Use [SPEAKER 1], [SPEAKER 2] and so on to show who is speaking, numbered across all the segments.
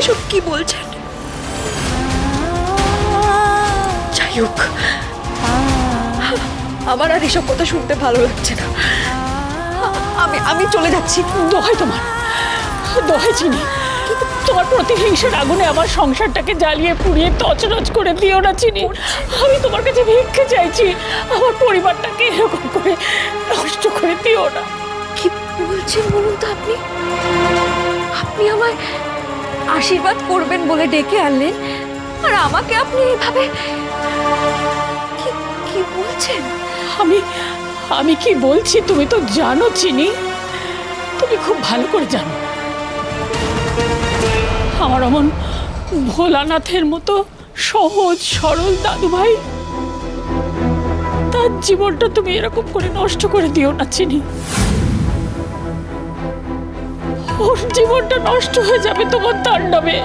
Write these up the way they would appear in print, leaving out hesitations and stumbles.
[SPEAKER 1] এসব কি বলছেন? যাই হোক, আমার আর এসব কথা শুনতে ভালো লাগছে না। আমি চলে যাচ্ছি।
[SPEAKER 2] দোহাই তোমার, দোহাই চিনি, তোমার প্রতিহিংসার আগুনে আমার সংসারটাকে জ্বালিয়ে পুড়িয়ে তছনছ করে দিও না চিনি। আমি তোমার কাছে ভিক্ষে চাইছি, আমার পরিবারটাকে এরকম করে নষ্ট করে দিও না।
[SPEAKER 1] কি বলছেন বলুন তো আপনি? আপনি আমায় আশীর্বাদ করবেন বলে ডেকে আনলেন, আর আমাকে আপনি এভাবে কি বলছেন?
[SPEAKER 2] আমি কি বলছি তুমি তো জানো চিনি, তুমি খুব ভালো করে জানো। আমার অমন ভোলানাথের মতো সহজ সরল দাদু ভাই, তার জীবনটা তুমি এরকম করে নষ্ট করে দিও না চিনি। ওর জীবনটা নষ্ট হয়ে যাবে তোমার তাণ্ডবে।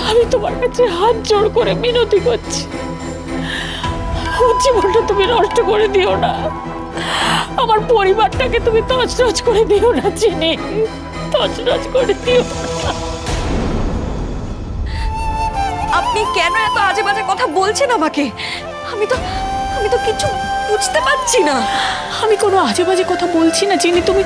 [SPEAKER 2] আমি তোমার কাছে হাত জোড় করে মিনতি করছি, ওর জীবনটা তুমি নষ্ট করে দিও না। আমার পরিবারটাকে তুমি তছনছ করে দিও না চিনি, তছনছ করে দিও না।
[SPEAKER 1] আপনি কেন এত আজে বাজে কথা বলছেন আমাকে? আমি তো কিছু বুঝতে পারছি না।
[SPEAKER 2] আমি কোনো আজে বাজে কথা বলছি না চিনি, তুমি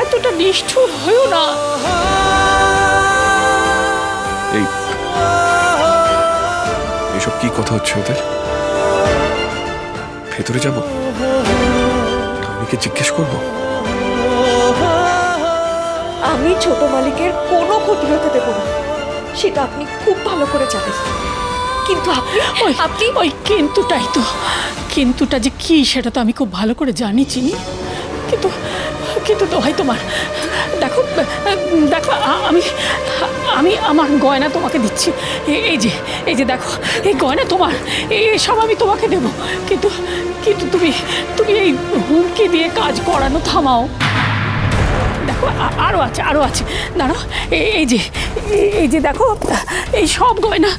[SPEAKER 2] এতটা নিষ্ঠুর হয়েও না।
[SPEAKER 3] এসব কি কথা হচ্ছে ওদের? ভেতরে যাব, ঠাম্মিকে জিজ্ঞেস করবো।
[SPEAKER 1] আমি ছোট মালিকের কোনো ক্ষতি হতে দেব না, সেটা আপনি খুব ভালো করে জানেন। কিন্তু আপনি
[SPEAKER 2] ওই কিন্তুটাই তো, কিন্তুটা যে কি সেটা তো আমি খুব ভালো করে জানি চিনি। কিন্তু দোহাই তোমার, দেখো দেখো, আমি আমার গয়না তোমাকে দিচ্ছি। এই যে দেখো, এই গয়না তোমার, এসব আমি তোমাকে দেব। কিন্তু তুমি এই হুমকি দিয়ে কাজ করানো থামাও। দেখো আরো আছে দাঁড়াও। এই যে দেখো, এই সব গয়না,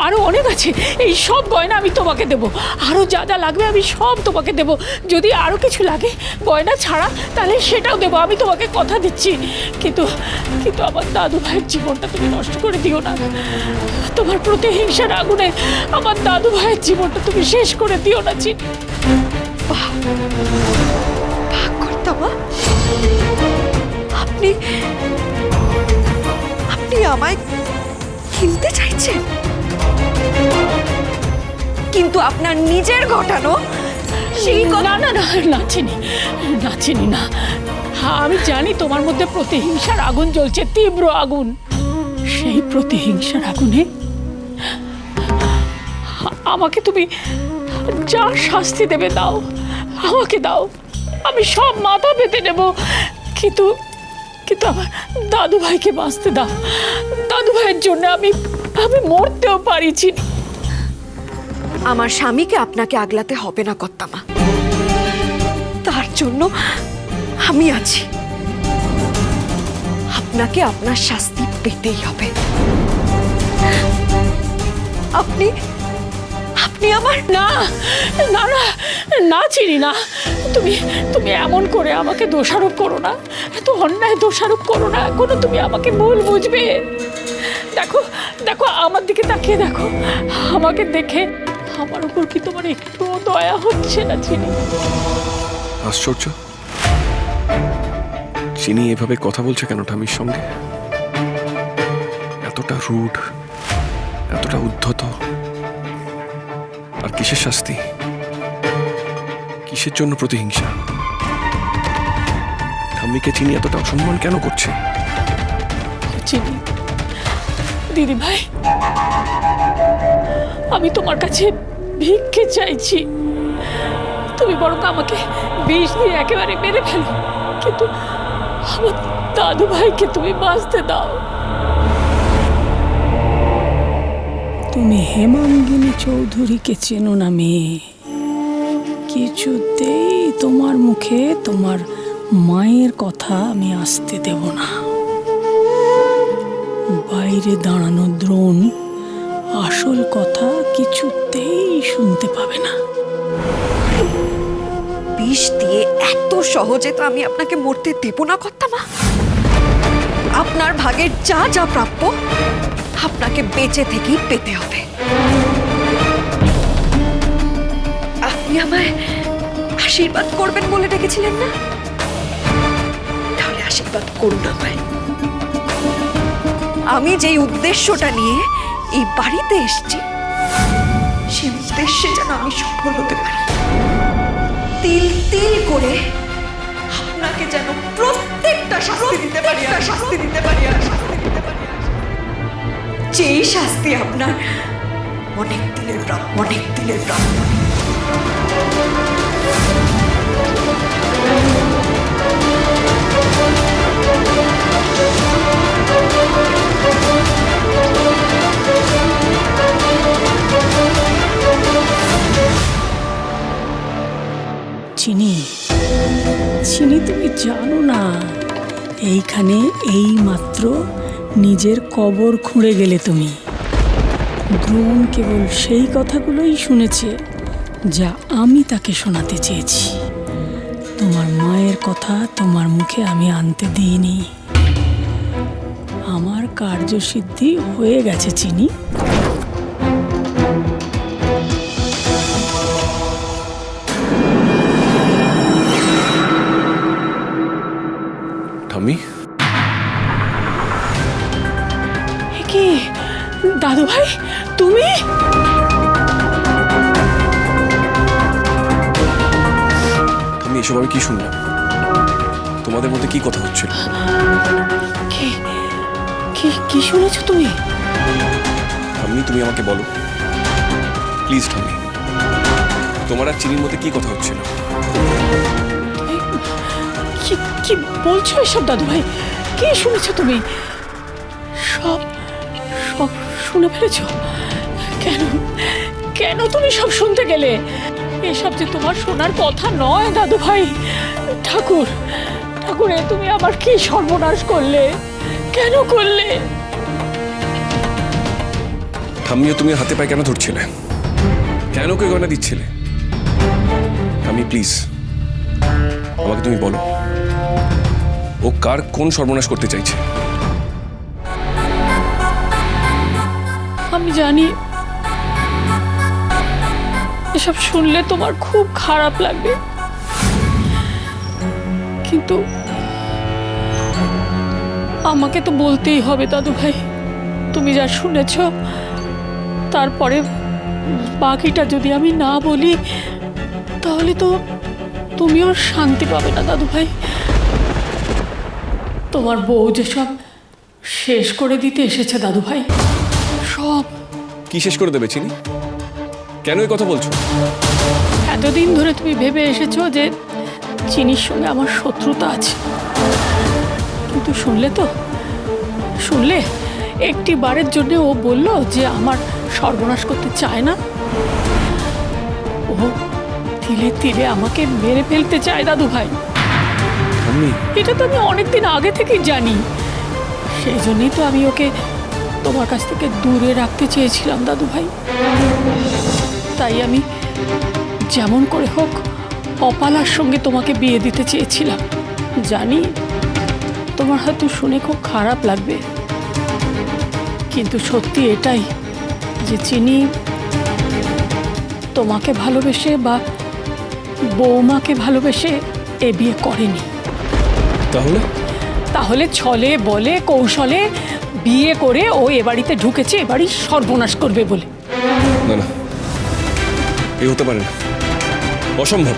[SPEAKER 2] আরো অনেক আছে। এই সব গয়না আমি তোমাকে দেব, আরো যা যা লাগবে আমি সব তোমাকে দেব। যদি আরো কিছু লাগে গয়না ছাড়া, তাহলে সেটাও দেবো, আমি তোমাকে কথা দিচ্ছি। কিন্তু আমার দাদু ভাইয়ের জীবনটা তুমি নষ্ট করে দিও না। তোমার প্রতিহিংসার আগুনে আমার দাদু ভাইয়ের জীবনটা তুমি শেষ করে দিও না চিনি।
[SPEAKER 1] আপনি আমায় কিনতে চাইছেন, কিন্তু আপনার নিজের ঘটানো সেই
[SPEAKER 2] না চিনি না। আমি জানি তোমার মধ্যে প্রতিহিংসার আগুন জ্বলছে, তীব্র আগুন। সেই প্রতিহিংসার আগুনে আমাকে তুমি যা শাস্তি দেবে দাও, আমাকে দাও, আমি সব মাথা পেতে নেব। কিন্তু আমার দাদু ভাইকে বাঁচতে দাও। দাদু ভাইয়ের জন্য আমি মরতেও পারি চিনি।
[SPEAKER 1] আমার স্বামীকে আপনাকে আগলাতে হবে না কর্তামা, তার জন্য আমি আছি। আপনাকে আপনার শাস্তি পেতেই হবে। আপনি আমার
[SPEAKER 2] না না না না চিনি না, তুমি এমন করে আমাকে দোষারোপ করো না, এত অন্যায় দোষারোপ করো না। এখনো তুমি আমাকে ভুল বুঝবে। দেখো আমার দিকে তাকিয়ে দেখো, আমাকে দেখে আমার উপর কি তোমার একটুও দয়া হচ্ছে না চিনি?
[SPEAKER 3] আশ্চর্য, চিনি এভাবে কথা বলছে কেন ঠাম্মির সঙ্গে? এতটা রুড, এতটা উদ্ধত। আর কিসের শাস্তি, কিসের জন্য প্রতিহিংসা? ঠাম্মিকে চিনি এতটা অসম্মান কেন করছে?
[SPEAKER 2] চিনি দিদি ভাই, আমি তোমার কাছে ভিক্ষে চাইছি। তুমি বরং আমাকে বিষ দিয়ে একেবারে মেরে ফেলো, কিন্তু আমার দাদু ভাইকে তুমি বাঁচতে দাও। তুমি হেমাঙ্গিনী চৌধুরীকে চেনো না মেয়ে, কিছুতেই তোমার মুখে তোমার মায়ের কথা আমি আসতে দেব না। বাইরে দাঁড়ানো দ্রোণ আসল কথা কিছুতেই শুনতে পাবে না।
[SPEAKER 1] বিষ দিয়ে এত সহজে তো আমি আপনাকে মরতে দেব না কর্তামা। আপনার ভাগের যা যা প্রাপ্য আপনাকে বেঁচে থেকেই পেতে হবে। আপনি আমায় আশীর্বাদ করবেন বলে ডেকেছিলেন না? তাহলে আশীর্বাদ করুন আমায়। আমি যেই উদ্দেশ্যটা নিয়ে এই বাড়িতে এসেছি সেই উদ্দেশ্যে যেন আমি সফল হতে পারি। তিল তিল করে আপনাকে যেন প্রত্যেকটা শাস্তি দিতে পারি, শাস্তি দিতে পারি, শাস্তি দিতে পারি, যেই শাস্তি আপনার অনেক দিনের প্রাপ্য, অনেক দিনের প্রাপ্য।
[SPEAKER 2] চিনি চিনি, তুমি জানো না এইখানে এই মাত্র নিজের কবর খুঁড়ে গেলে তুমি। দ্রোণ কেবল সেই কথাগুলোই শুনেছে যা আমি তাকে শোনাতে চেয়েছি। তোমার মায়ের কথা তোমার মুখে আমি আনতে দিইনি। আমার কার্যসিদ্ধি হয়ে গেছে চিনি।
[SPEAKER 3] ঠাম্মি,
[SPEAKER 2] কি দাদু ভাই তুমি?
[SPEAKER 3] ঠাম্মি, এসব আমি কি শুনলাম? তোমাদের মধ্যে কি কথা হচ্ছিল?
[SPEAKER 2] কি কি কি শুনেছো তুমি?
[SPEAKER 3] ঠাম্মি, তুমি আমাকে বলো প্লিজ। ঠাম্মি, তোমার আর চিনির মধ্যে কি কথা হচ্ছিল?
[SPEAKER 2] কি কি বলছো এসব দাদু ভাই? কি শুনেছো তুমি? সব সব শুনে ফেলেছো? কেন কেন তুমি সব শুনতে গেলে? এসব যে তোমার শোনার কথা নয় দাদু ভাই। ঠাকুর ঠাকুর, এ তুমি আবার কি সর্বনাশ করলে? কেন করলে?
[SPEAKER 3] ঠাম্মিও তুমি হাতে পায়ে কেন ধরছিলে? কেন ওকে গয়না দিচ্ছিলে? ঠাম্মি প্লিজ আমাকে তুমি বলো, ও কার কোন সর্বনাশ করতে চাইছে?
[SPEAKER 2] আমি জানি এসব শুনলে তোমার খুব খারাপ লাগবে, কিন্তু আমাকে তো বলতেই হবে দাদু ভাই। তুমি যা শুনেছ তারপরে বাকিটা যদি আমি না বলি তাহলে তো তুমিও শান্তি পাবে না দাদু ভাই। তোমার বউ যেসব শেষ করে দিতে এসেছে দাদু ভাই, সব।
[SPEAKER 3] কি শেষ করে দেবে চিনি? কেন এই কথা বলছো?
[SPEAKER 2] এতদিন ধরে তুমি ভেবে এসেছো যে চিনির সঙ্গে আমার শত্রুতা আছে, কিন্তু শুনলে একটি বারের জন্য ও বলল যে আমার সর্বনাশ করতে চায় না। ও তিলে তিলে আমাকে মেরে ফেলতে চায় দাদু ভাই। এটা তো আমি অনেকদিন আগে থেকেই জানি। সেই জন্যই তো আমি ওকে তোমার কাছ থেকে দূরে রাখতে চেয়েছিলাম দাদু ভাই। তাই আমি যেমন করে হোক অপালার সঙ্গে তোমাকে বিয়ে দিতে চেয়েছিলাম। জানি তোমার হয়তো শুনে খুব খারাপ লাগবে, কিন্তু সত্যি এটাই যে চিনি তোমাকে ভালোবেসে বা বৌমাকে ভালোবেসে এ বিয়ে করেনি। তাহলে ছলে বলে কৌশলে বিয়ে করে ও এ বাড়িতে ঢুকেছে এ বাড়ি সর্বনাশ করবে বলে।
[SPEAKER 3] না না, এ হতে পারে না, অসম্ভব।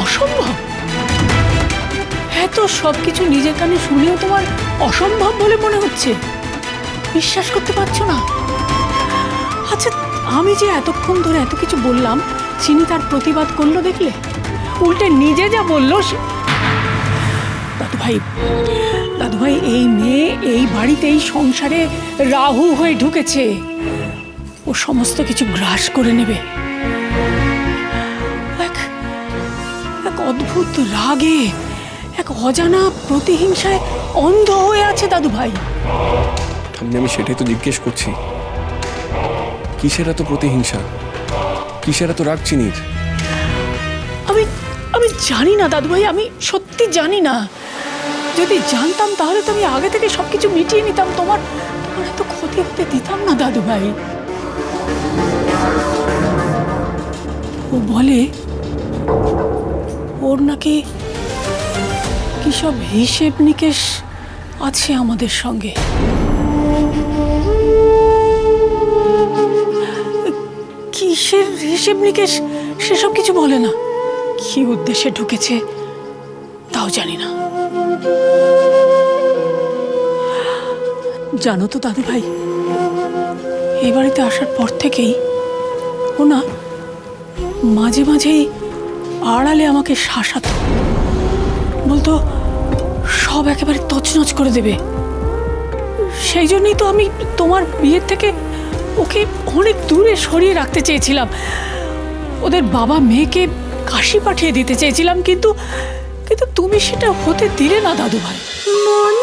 [SPEAKER 2] অসম্ভব? এত সবকিছু নিজের কানে শুনেও তোমার অসম্ভব বলে মনে হচ্ছে? বিশ্বাস করতে পারছো না? আচ্ছা, আমি যে এতক্ষণ ধরে এত কিছু বললাম, চিনি তার প্রতিবাদ করলো দেখলে? উল্টে নিজে যা বললো। দাদু ভাই, এই মেয়ে এই বাড়িতে এই সংসারে রাহু হয়ে ঢুকেছে। ও সমস্ত কিছু গ্রাস করে নেবে। এক অদ্ভুত রাগে, এক অজানা প্রতিহিংসায় অন্ধ হয়ে আছে দাদু ভাই।
[SPEAKER 3] আমি সেটাই তো জিজ্ঞেস করছি, কিসের এত প্রতিহিংসা, কিসের এত রাগ চিনির?
[SPEAKER 2] আমি জানি না দাদু ভাই, আমি সত্যি জানি না। যদি জানতাম তাহলে তো আমি আগে থেকে সবকিছু মিটিয়ে নিতাম, তোমার এত ক্ষতি হতে দিতাম না দাদু ভাই। ও বলে ওর নাকি কি সব হিসেব নিকেশ আছে আমাদের সঙ্গে। কিসের হিসেব নিকেশ সেসব কিছু বলে না, কি উদ্দেশ্যে ঢুকেছে তাও জানি না। জানো তো দাদু ভাই, এই বাড়িতে আসার পর থেকেই ও না মাঝে মাঝেই আড়ালে আমাকে শাসাতো, বলতো সব একেবারে তছনছ করে দেবে। সেই জন্যই তো আমি তোমার বিয়ের থেকে ওকে অনেক দূরে সরিয়ে রাখতে চেয়েছিলাম, ওদের বাবা মেয়েকে কাশি পাঠিয়ে দিতে চেয়েছিলাম, কিন্তু কিন্তু তুমি সেটা হতে দিলে না দাদু ভাই।
[SPEAKER 1] মন